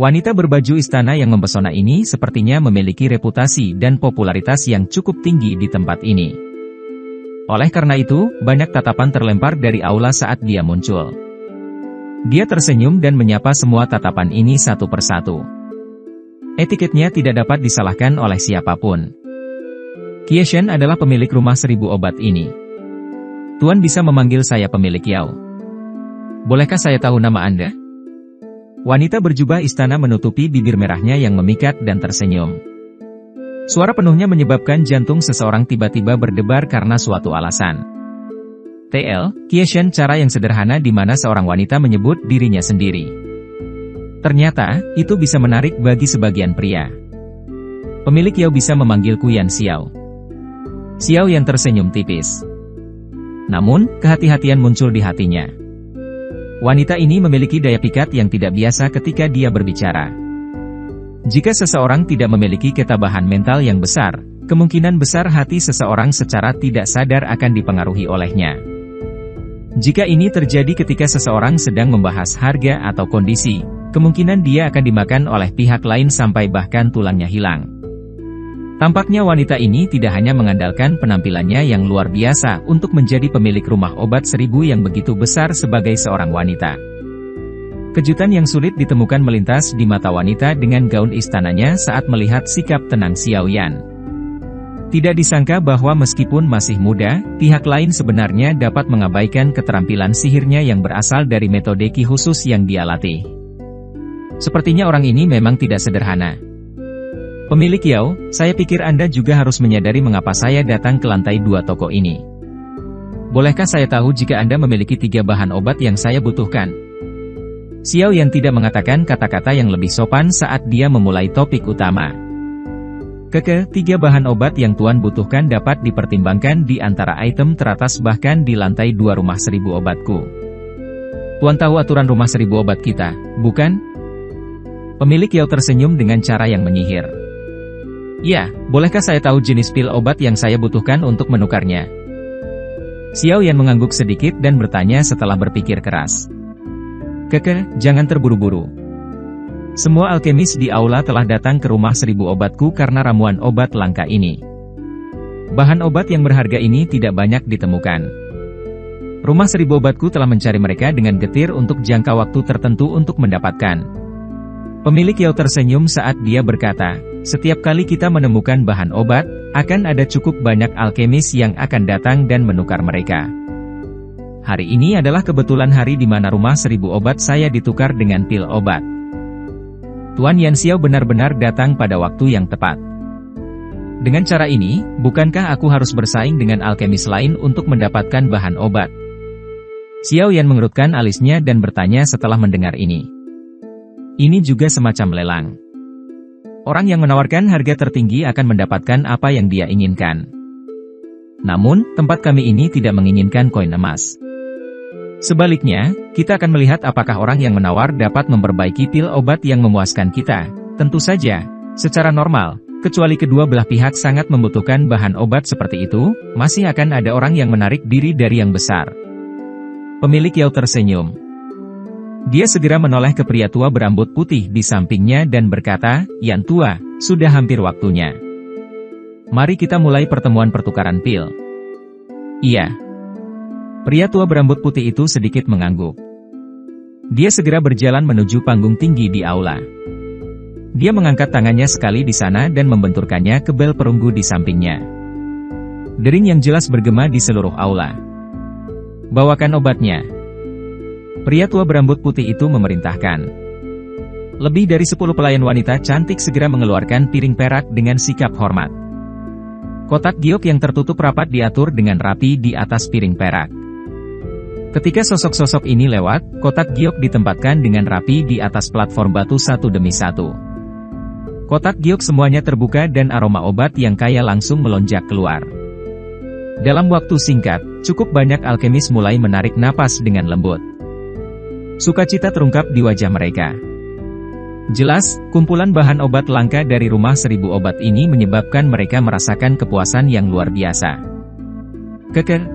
Wanita berbaju istana yang mempesona ini sepertinya memiliki reputasi dan popularitas yang cukup tinggi di tempat ini. Oleh karena itu, banyak tatapan terlempar dari aula saat dia muncul. Dia tersenyum dan menyapa semua tatapan ini satu persatu. Etiketnya tidak dapat disalahkan oleh siapapun. Qieshan adalah pemilik rumah 1000 obat ini. Tuan bisa memanggil saya pemilik Yao. Bolehkah saya tahu nama Anda? Wanita berjubah istana menutupi bibir merahnya yang memikat dan tersenyum. Suara penuhnya menyebabkan jantung seseorang tiba-tiba berdebar karena suatu alasan. TL, Qieshan, cara yang sederhana di mana seorang wanita menyebut dirinya sendiri. Ternyata, itu bisa menarik bagi sebagian pria. Pemilik Yao bisa memanggilku Yan Xiao. Xiao yang tersenyum tipis. Namun, kehati-hatian muncul di hatinya. Wanita ini memiliki daya pikat yang tidak biasa ketika dia berbicara. Jika seseorang tidak memiliki ketabahan mental yang besar, kemungkinan besar hati seseorang secara tidak sadar akan dipengaruhi olehnya. Jika ini terjadi ketika seseorang sedang membahas harga atau kondisi, kemungkinan dia akan dimakan oleh pihak lain sampai bahkan tulangnya hilang. Tampaknya wanita ini tidak hanya mengandalkan penampilannya yang luar biasa untuk menjadi pemilik rumah obat 1000 yang begitu besar sebagai seorang wanita. Kejutan yang sulit ditemukan melintas di mata wanita dengan gaun istananya saat melihat sikap tenang Xiao Yan. Tidak disangka bahwa meskipun masih muda, pihak lain sebenarnya dapat mengabaikan keterampilan sihirnya yang berasal dari metode Qi khusus yang dia latih. Sepertinya orang ini memang tidak sederhana. Pemilik Yao, saya pikir Anda juga harus menyadari mengapa saya datang ke lantai 2 toko ini. Bolehkah saya tahu jika Anda memiliki 3 bahan obat yang saya butuhkan? Xiao yang tidak mengatakan kata-kata yang lebih sopan saat dia memulai topik utama. 3 bahan obat yang Tuan butuhkan dapat dipertimbangkan di antara item teratas bahkan di lantai 2 rumah 1000 obatku. Tuan tahu aturan rumah 1000 obat kita, bukan? Pemilik Yao tersenyum dengan cara yang menyihir. Ya, bolehkah saya tahu jenis pil obat yang saya butuhkan untuk menukarnya? Xiao Yan mengangguk sedikit dan bertanya setelah berpikir keras. Jangan terburu-buru. Semua alkemis di aula telah datang ke rumah 1000 obatku karena ramuan obat langka ini. Bahan obat yang berharga ini tidak banyak ditemukan. Rumah 1000 obatku telah mencari mereka dengan getir untuk jangka waktu tertentu untuk mendapatkan. Pemilik Yao tersenyum saat dia berkata, setiap kali kita menemukan bahan obat, akan ada cukup banyak alkemis yang akan datang dan menukar mereka. Hari ini adalah kebetulan hari di mana rumah 1000 obat saya ditukar dengan pil obat. Tuan Yan Xiao benar-benar datang pada waktu yang tepat. Dengan cara ini, bukankah aku harus bersaing dengan alkemis lain untuk mendapatkan bahan obat? Xiao Yan mengerutkan alisnya dan bertanya setelah mendengar ini. Ini juga semacam lelang. Orang yang menawarkan harga tertinggi akan mendapatkan apa yang dia inginkan. Namun, tempat kami ini tidak menginginkan koin emas. Sebaliknya, kita akan melihat apakah orang yang menawar dapat memperbaiki pil obat yang memuaskan kita. Tentu saja, secara normal, kecuali kedua belah pihak sangat membutuhkan bahan obat seperti itu, masih akan ada orang yang menarik diri dari yang besar. Pemilik Yao tersenyum. Dia segera menoleh ke pria tua berambut putih di sampingnya dan berkata, Yan tua, sudah hampir waktunya. Mari kita mulai pertemuan pertukaran pil. Iya. Pria tua berambut putih itu sedikit mengangguk. Dia segera berjalan menuju panggung tinggi di aula. Dia mengangkat tangannya sekali di sana dan membenturkannya ke bel perunggu di sampingnya. Dering yang jelas bergema di seluruh aula. Bawakan obatnya. Pria tua berambut putih itu memerintahkan. Lebih dari 10 pelayan wanita cantik segera mengeluarkan piring perak dengan sikap hormat. Kotak giok yang tertutup rapat diatur dengan rapi di atas piring perak. Ketika sosok-sosok ini lewat, kotak giok ditempatkan dengan rapi di atas platform batu satu demi satu. Kotak giok semuanya terbuka dan aroma obat yang kaya langsung melonjak keluar. Dalam waktu singkat, cukup banyak alkemis mulai menarik napas dengan lembut. Sukacita terungkap di wajah mereka. Jelas, kumpulan bahan obat langka dari rumah 1000 obat ini menyebabkan mereka merasakan kepuasan yang luar biasa.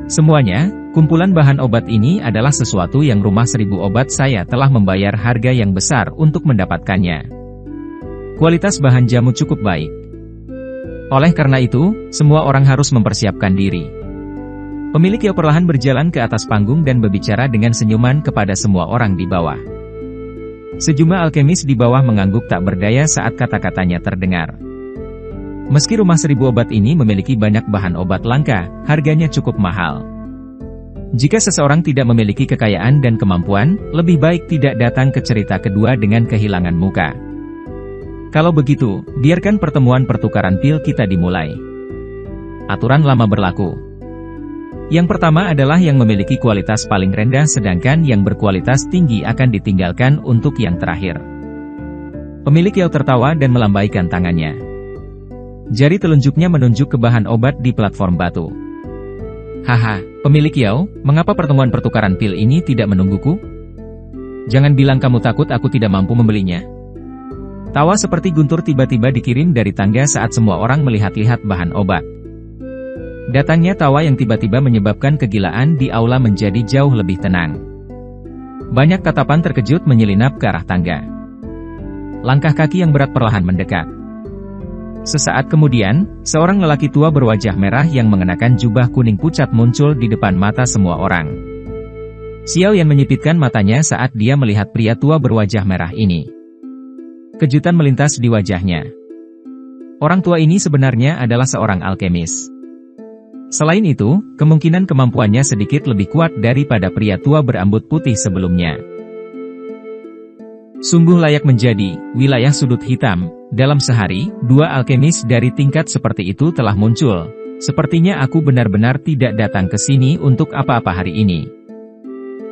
Semuanya, Kumpulan bahan obat ini adalah sesuatu yang Rumah Seribu Obat saya telah membayar harga yang besar untuk mendapatkannya. Kualitas bahan jamu cukup baik. Oleh karena itu, semua orang harus mempersiapkan diri. Pemilik Yao perlahan berjalan ke atas panggung dan berbicara dengan senyuman kepada semua orang di bawah. Sejumlah alkemis di bawah mengangguk tak berdaya saat kata-katanya terdengar. Meski Rumah Seribu Obat ini memiliki banyak bahan obat langka, harganya cukup mahal. Jika seseorang tidak memiliki kekayaan dan kemampuan, lebih baik tidak datang ke cerita kedua dengan kehilangan muka. Kalau begitu, biarkan pertemuan pertukaran pil kita dimulai. Aturan lama berlaku. Yang pertama adalah yang memiliki kualitas paling rendah sedangkan yang berkualitas tinggi akan ditinggalkan untuk yang terakhir. Pemilik Yao tertawa dan melambaikan tangannya. Jari telunjuknya menunjuk ke bahan obat di platform batu. Haha, pemilik Yao, mengapa pertemuan pertukaran pil ini tidak menungguku? Jangan bilang kamu takut aku tidak mampu membelinya. Tawa seperti guntur tiba-tiba dikirim dari tangga saat semua orang melihat-lihat bahan obat. Datangnya tawa yang tiba-tiba menyebabkan kegilaan di aula menjadi jauh lebih tenang. Banyak tatapan terkejut menyelinap ke arah tangga. Langkah kaki yang berat perlahan mendekat. Sesaat kemudian, seorang lelaki tua berwajah merah yang mengenakan jubah kuning pucat muncul di depan mata semua orang. Xiao Yan menyipitkan matanya saat dia melihat pria tua berwajah merah ini. Kejutan melintas di wajahnya. Orang tua ini sebenarnya adalah seorang alkemis. Selain itu, kemungkinan kemampuannya sedikit lebih kuat daripada pria tua berambut putih sebelumnya. Sungguh layak menjadi wilayah sudut hitam. Dalam sehari, dua alkemis dari tingkat seperti itu telah muncul. Sepertinya aku benar-benar tidak datang ke sini untuk apa-apa hari ini.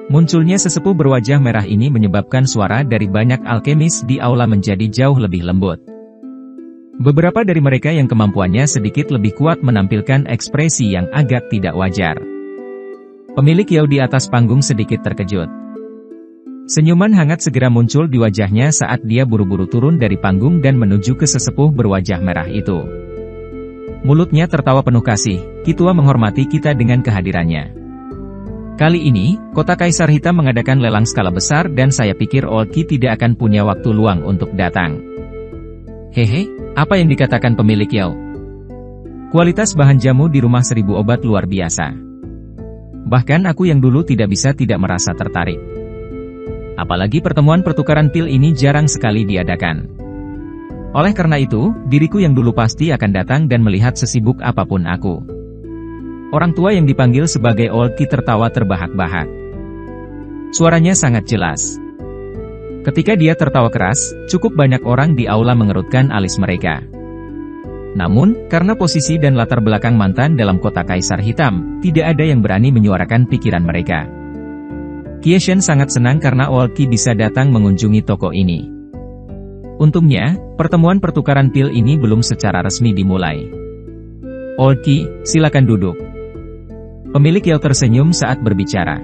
Munculnya sesepuh berwajah merah ini menyebabkan suara dari banyak alkemis di aula menjadi jauh lebih lembut. Beberapa dari mereka yang kemampuannya sedikit lebih kuat menampilkan ekspresi yang agak tidak wajar. Pemilik Yao di atas panggung sedikit terkejut. Senyuman hangat segera muncul di wajahnya saat dia buru-buru turun dari panggung dan menuju ke sesepuh berwajah merah itu. Mulutnya tertawa penuh kasih, Ki Tua menghormati kita dengan kehadirannya. Kali ini, Kota Kaisar Hitam mengadakan lelang skala besar dan saya pikir Old Ki tidak akan punya waktu luang untuk datang. Hehe, apa yang dikatakan pemilik Yao? Kualitas bahan jamu di Rumah Seribu Obat luar biasa. Bahkan aku yang dulu tidak merasa tertarik. Apalagi pertemuan pertukaran pil ini jarang sekali diadakan. Oleh karena itu, diriku yang dulu pasti akan datang dan melihat sesibuk apapun aku. Orang tua yang dipanggil sebagai Old Ki tertawa terbahak-bahak. Suaranya sangat jelas. Ketika dia tertawa keras, cukup banyak orang di aula mengerutkan alis mereka. Namun, karena posisi dan latar belakang mantan dalam Kota Kaisar Hitam, tidak ada yang berani menyuarakan pikiran mereka. Qie Shen sangat senang karena Old Ki bisa datang mengunjungi toko ini. Untungnya, pertemuan pertukaran pil ini belum secara resmi dimulai. Old Ki, silakan duduk. Pemilik Yao tersenyum saat berbicara.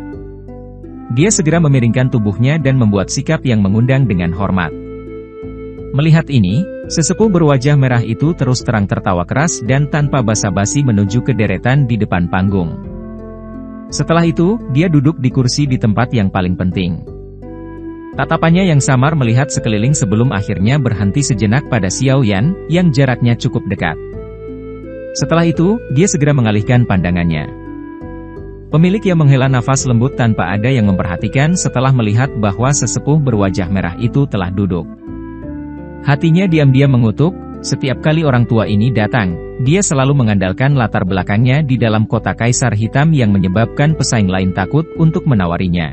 Dia segera memiringkan tubuhnya dan membuat sikap yang mengundang dengan hormat. Melihat ini, sesepuh berwajah merah itu terus terang tertawa keras dan tanpa basa-basi menuju ke deretan di depan panggung. Setelah itu, dia duduk di kursi di tempat yang paling penting. Tatapannya yang samar melihat sekeliling sebelum akhirnya berhenti sejenak pada Xiao Yan, yang jaraknya cukup dekat. Setelah itu, dia segera mengalihkan pandangannya. Pemilik yang menghela nafas lembut tanpa ada yang memperhatikan setelah melihat bahwa sesepuh berwajah merah itu telah duduk. Hatinya diam-diam mengutuk, setiap kali orang tua ini datang, dia selalu mengandalkan latar belakangnya di dalam Kota Kaisar Hitam yang menyebabkan pesaing lain takut untuk menawarinya.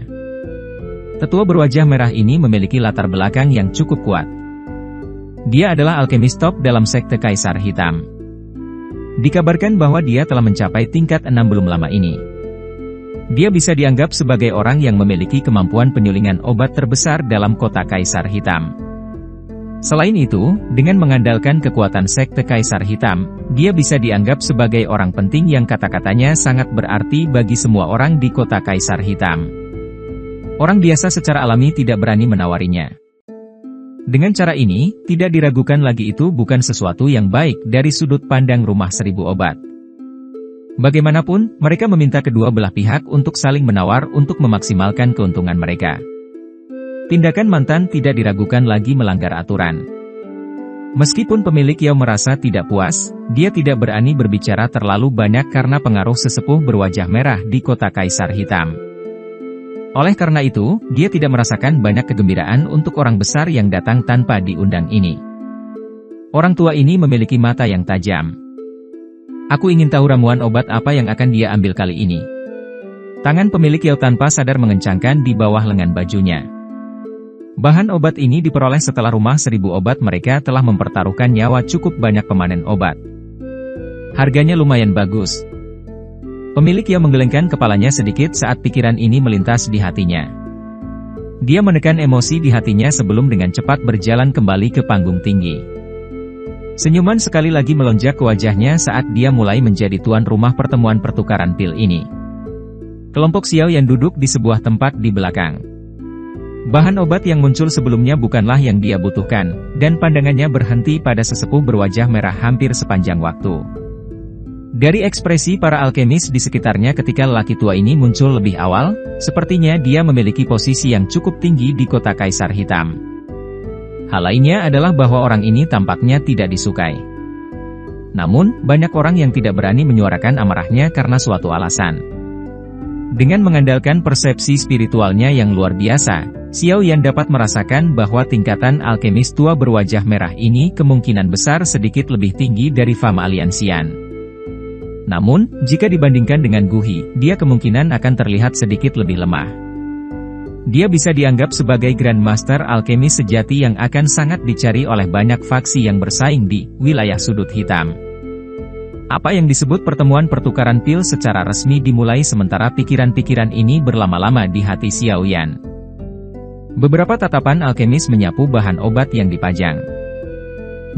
Tetua berwajah merah ini memiliki latar belakang yang cukup kuat. Dia adalah alkemis top dalam sekte Kaisar Hitam. Dikabarkan bahwa dia telah mencapai tingkat 6 belum lama ini. Dia bisa dianggap sebagai orang yang memiliki kemampuan penyulingan obat terbesar dalam Kota Kaisar Hitam. Selain itu, dengan mengandalkan kekuatan sekte Kaisar Hitam, dia bisa dianggap sebagai orang penting yang kata-katanya sangat berarti bagi semua orang di Kota Kaisar Hitam. Orang biasa secara alami tidak berani menawarinya. Dengan cara ini, tidak diragukan lagi itu bukan sesuatu yang baik dari sudut pandang Rumah Seribu Obat. Bagaimanapun, mereka meminta kedua belah pihak untuk saling menawar untuk memaksimalkan keuntungan mereka. Tindakan mantan tidak diragukan lagi melanggar aturan. Meskipun pemilik Yao merasa tidak puas, dia tidak berani berbicara terlalu banyak karena pengaruh sesepuh berwajah merah di kota Kaisar Hitam. Oleh karena itu, dia tidak merasakan banyak kegembiraan untuk orang besar yang datang tanpa diundang ini. Orang tua ini memiliki mata yang tajam. Aku ingin tahu ramuan obat apa yang akan dia ambil kali ini. Tangan pemilik Yao tanpa sadar mengencangkan di bawah lengan bajunya. Bahan obat ini diperoleh setelah rumah 1000 obat mereka telah mempertaruhkan nyawa cukup banyak pemanen obat. Harganya lumayan bagus. Pemilik Yao menggelengkan kepalanya sedikit saat pikiran ini melintas di hatinya. Dia menekan emosi di hatinya sebelum dengan cepat berjalan kembali ke panggung tinggi. Senyuman sekali lagi melonjak ke wajahnya saat dia mulai menjadi tuan rumah pertemuan pertukaran pil ini. Kelompok Xiao yang duduk di sebuah tempat di belakang. Bahan obat yang muncul sebelumnya bukanlah yang dia butuhkan, dan pandangannya berhenti pada sesepuh berwajah merah hampir sepanjang waktu. Dari ekspresi para alkemis di sekitarnya ketika lelaki tua ini muncul lebih awal, sepertinya dia memiliki posisi yang cukup tinggi di kota Kaisar Hitam. Hal lainnya adalah bahwa orang ini tampaknya tidak disukai. Namun, banyak orang yang tidak berani menyuarakan amarahnya karena suatu alasan. Dengan mengandalkan persepsi spiritualnya yang luar biasa, Xiao Yan dapat merasakan bahwa tingkatan alkemis tua berwajah merah ini kemungkinan besar sedikit lebih tinggi dari Fama Aliansian. Namun, jika dibandingkan dengan Gu He, dia kemungkinan akan terlihat sedikit lebih lemah. Dia bisa dianggap sebagai Grandmaster alkemis sejati yang akan sangat dicari oleh banyak faksi yang bersaing di wilayah sudut hitam. Apa yang disebut pertemuan pertukaran pil secara resmi dimulai sementara pikiran-pikiran ini berlama-lama di hati Xiao Yan. Beberapa tatapan alkemis menyapu bahan obat yang dipajang.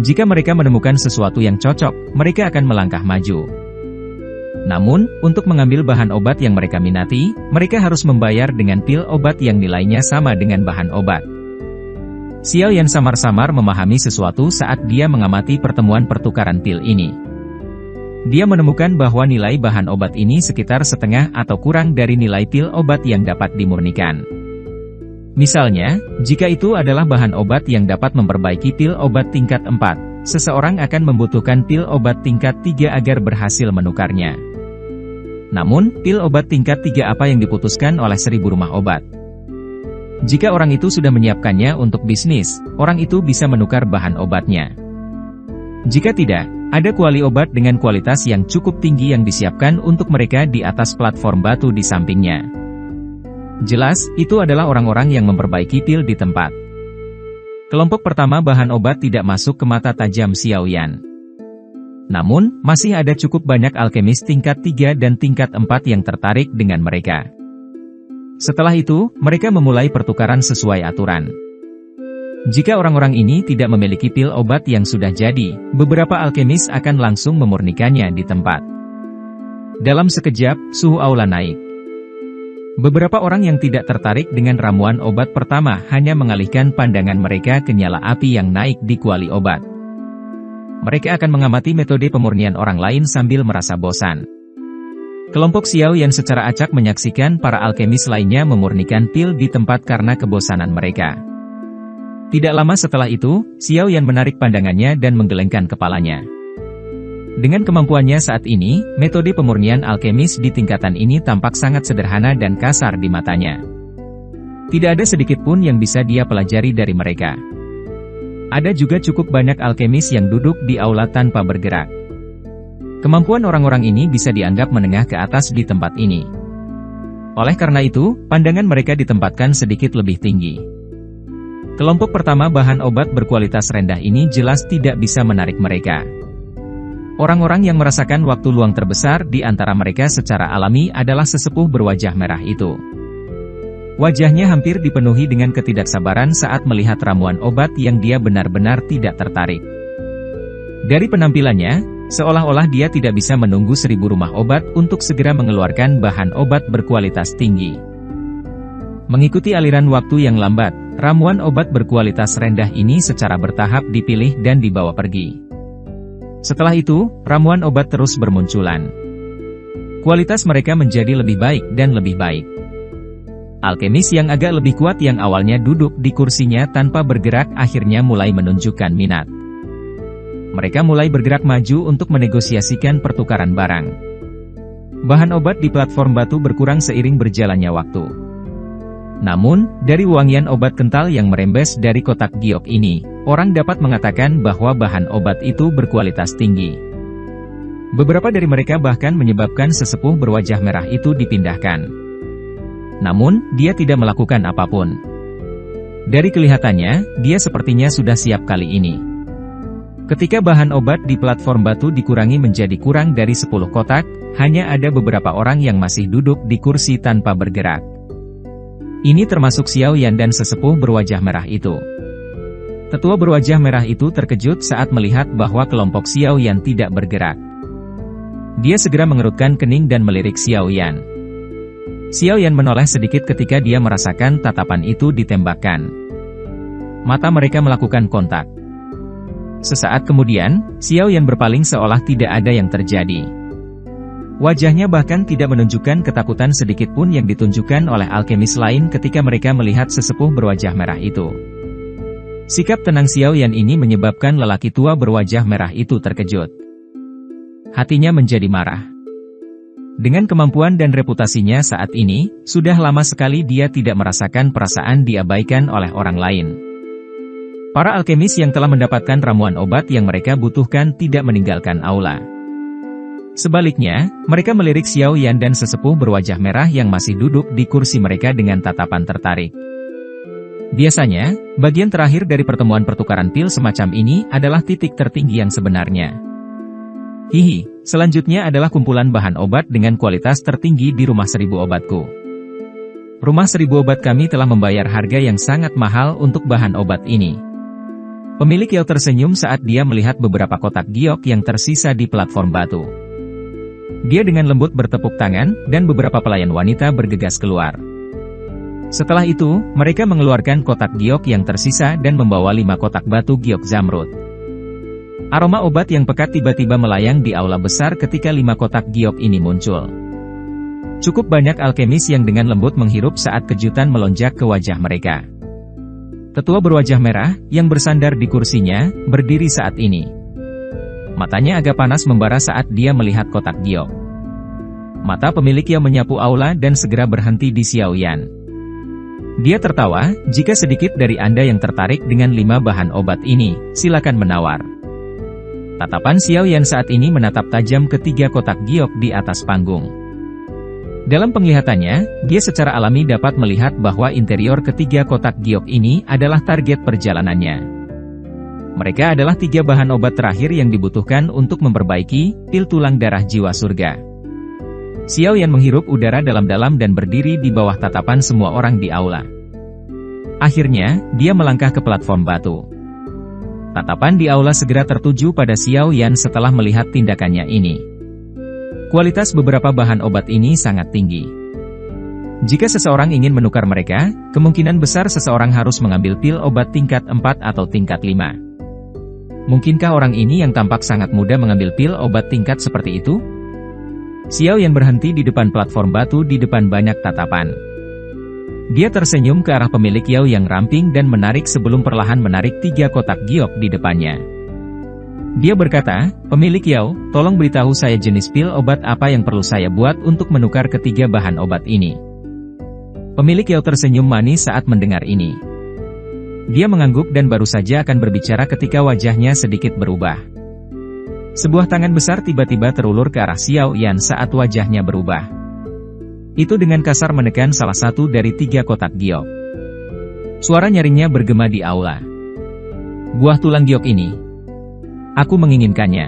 Jika mereka menemukan sesuatu yang cocok, mereka akan melangkah maju. Namun, untuk mengambil bahan obat yang mereka minati, mereka harus membayar dengan pil obat yang nilainya sama dengan bahan obat. Xiao Yan samar-samar memahami sesuatu saat dia mengamati pertemuan pertukaran pil ini. Dia menemukan bahwa nilai bahan obat ini sekitar setengah atau kurang dari nilai pil obat yang dapat dimurnikan. Misalnya, jika itu adalah bahan obat yang dapat memperbaiki pil obat tingkat 4, seseorang akan membutuhkan pil obat tingkat 3 agar berhasil menukarnya. Namun, pil obat tingkat 3 apa yang diputuskan oleh 1000 rumah obat? Jika orang itu sudah menyiapkannya untuk bisnis, orang itu bisa menukar bahan obatnya. Jika tidak, ada kuali obat dengan kualitas yang cukup tinggi yang disiapkan untuk mereka di atas platform batu di sampingnya. Jelas, itu adalah orang-orang yang memperbaiki pil di tempat. Kelompok pertama bahan obat tidak masuk ke mata tajam Xiao Yan. Namun, masih ada cukup banyak alkemis tingkat 3 dan tingkat 4 yang tertarik dengan mereka. Setelah itu, mereka memulai pertukaran sesuai aturan. Jika orang-orang ini tidak memiliki pil obat yang sudah jadi, beberapa alkemis akan langsung memurnikannya di tempat. Dalam sekejap, suhu aula naik. Beberapa orang yang tidak tertarik dengan ramuan obat pertama hanya mengalihkan pandangan mereka ke nyala api yang naik di kuali obat. Mereka akan mengamati metode pemurnian orang lain sambil merasa bosan. Kelompok Xiao Yan secara acak menyaksikan para alkemis lainnya memurnikan pil di tempat karena kebosanan mereka. Tidak lama setelah itu, Xiao Yan menarik pandangannya dan menggelengkan kepalanya. Dengan kemampuannya saat ini, metode pemurnian alkemis di tingkatan ini tampak sangat sederhana dan kasar di matanya. Tidak ada sedikit pun yang bisa dia pelajari dari mereka. Ada juga cukup banyak alkemis yang duduk di aula tanpa bergerak. Kemampuan orang-orang ini bisa dianggap menengah ke atas di tempat ini. Oleh karena itu, pandangan mereka ditempatkan sedikit lebih tinggi. Kelompok pertama bahan obat berkualitas rendah ini jelas tidak bisa menarik mereka. Orang-orang yang merasakan waktu luang terbesar di antara mereka secara alami adalah sesepuh berwajah merah itu. Wajahnya hampir dipenuhi dengan ketidaksabaran saat melihat ramuan obat yang dia benar-benar tidak tertarik. Dari penampilannya, seolah-olah dia tidak bisa menunggu 1000 rumah obat untuk segera mengeluarkan bahan obat berkualitas tinggi. Mengikuti aliran waktu yang lambat, ramuan obat berkualitas rendah ini secara bertahap dipilih dan dibawa pergi. Setelah itu, ramuan obat terus bermunculan. Kualitas mereka menjadi lebih baik dan lebih baik. Alkemis yang agak lebih kuat yang awalnya duduk di kursinya tanpa bergerak akhirnya mulai menunjukkan minat. Mereka mulai bergerak maju untuk menegosiasikan pertukaran barang. Bahan obat di platform batu berkurang seiring berjalannya waktu. Namun, dari wangian obat kental yang merembes dari kotak giok ini, orang dapat mengatakan bahwa bahan obat itu berkualitas tinggi. Beberapa dari mereka bahkan menyebabkan sesepuh berwajah merah itu dipindahkan. Namun, dia tidak melakukan apapun. Dari kelihatannya, dia sepertinya sudah siap kali ini. Ketika bahan obat di platform batu dikurangi menjadi kurang dari 10 kotak, hanya ada beberapa orang yang masih duduk di kursi tanpa bergerak. Ini termasuk Xiao Yan dan sesepuh berwajah merah itu. Tetua berwajah merah itu terkejut saat melihat bahwa kelompok Xiao Yan tidak bergerak. Dia segera mengerutkan kening dan melirik Xiao Yan. Xiao Yan menoleh sedikit ketika dia merasakan tatapan itu ditembakkan. Mata mereka melakukan kontak. Sesaat kemudian, Xiao Yan berpaling seolah tidak ada yang terjadi. Wajahnya bahkan tidak menunjukkan ketakutan sedikit pun yang ditunjukkan oleh alkemis lain ketika mereka melihat sesepuh berwajah merah itu. Sikap tenang Xiao Yan ini menyebabkan lelaki tua berwajah merah itu terkejut. Hatinya menjadi marah. Dengan kemampuan dan reputasinya saat ini, sudah lama sekali dia tidak merasakan perasaan diabaikan oleh orang lain. Para alkemis yang telah mendapatkan ramuan obat yang mereka butuhkan tidak meninggalkan aula. Sebaliknya, mereka melirik Xiao Yan dan sesepuh berwajah merah yang masih duduk di kursi mereka dengan tatapan tertarik. Biasanya, bagian terakhir dari pertemuan pertukaran pil semacam ini adalah titik tertinggi yang sebenarnya. Hihi, selanjutnya adalah kumpulan bahan obat dengan kualitas tertinggi di rumah 1000 obatku. Rumah 1000 obat kami telah membayar harga yang sangat mahal untuk bahan obat ini. Pemilik Yao tersenyum saat dia melihat beberapa kotak giok yang tersisa di platform batu. Dia dengan lembut bertepuk tangan, dan beberapa pelayan wanita bergegas keluar. Setelah itu, mereka mengeluarkan kotak giok yang tersisa dan membawa 5 kotak batu giok zamrud. Aroma obat yang pekat tiba-tiba melayang di aula besar ketika 5 kotak giok ini muncul. Cukup banyak alkemis yang dengan lembut menghirup saat kejutan melonjak ke wajah mereka. Tetua berwajah merah, yang bersandar di kursinya, berdiri saat ini. Matanya agak panas membara saat dia melihat kotak giok. Mata pemilik Yao menyapu aula dan segera berhenti di Xiao Yan. Dia tertawa, jika sedikit dari Anda yang tertarik dengan 5 bahan obat ini, silakan menawar. Tatapan Xiao Yan saat ini menatap tajam ke 3 kotak giok di atas panggung. Dalam penglihatannya, dia secara alami dapat melihat bahwa interior ketiga kotak giok ini adalah target perjalanannya. Mereka adalah 3 bahan obat terakhir yang dibutuhkan untuk memperbaiki pil tulang darah jiwa surga. Xiao Yan menghirup udara dalam-dalam dan berdiri di bawah tatapan semua orang di aula. Akhirnya, dia melangkah ke platform batu. Tatapan di aula segera tertuju pada Xiao Yan setelah melihat tindakannya ini. Kualitas beberapa bahan obat ini sangat tinggi. Jika seseorang ingin menukar mereka, kemungkinan besar seseorang harus mengambil pil obat tingkat 4 atau tingkat 5. Mungkinkah orang ini yang tampak sangat muda mengambil pil obat tingkat seperti itu? Xiao Yan berhenti di depan platform batu di depan banyak tatapan. Dia tersenyum ke arah pemilik Yao yang ramping dan menarik sebelum perlahan menarik 3 kotak giok di depannya. Dia berkata, "Pemilik Yao, tolong beritahu saya jenis pil obat apa yang perlu saya buat untuk menukar ketiga bahan obat ini." Pemilik Yao tersenyum manis saat mendengar ini. Dia mengangguk dan baru saja akan berbicara ketika wajahnya sedikit berubah. Sebuah tangan besar tiba-tiba terulur ke arah Xiao Yan saat wajahnya berubah. Itu dengan kasar menekan salah satu dari 3 kotak giok. Suara nyaringnya bergema di aula. "Buah tulang giok ini. Aku menginginkannya."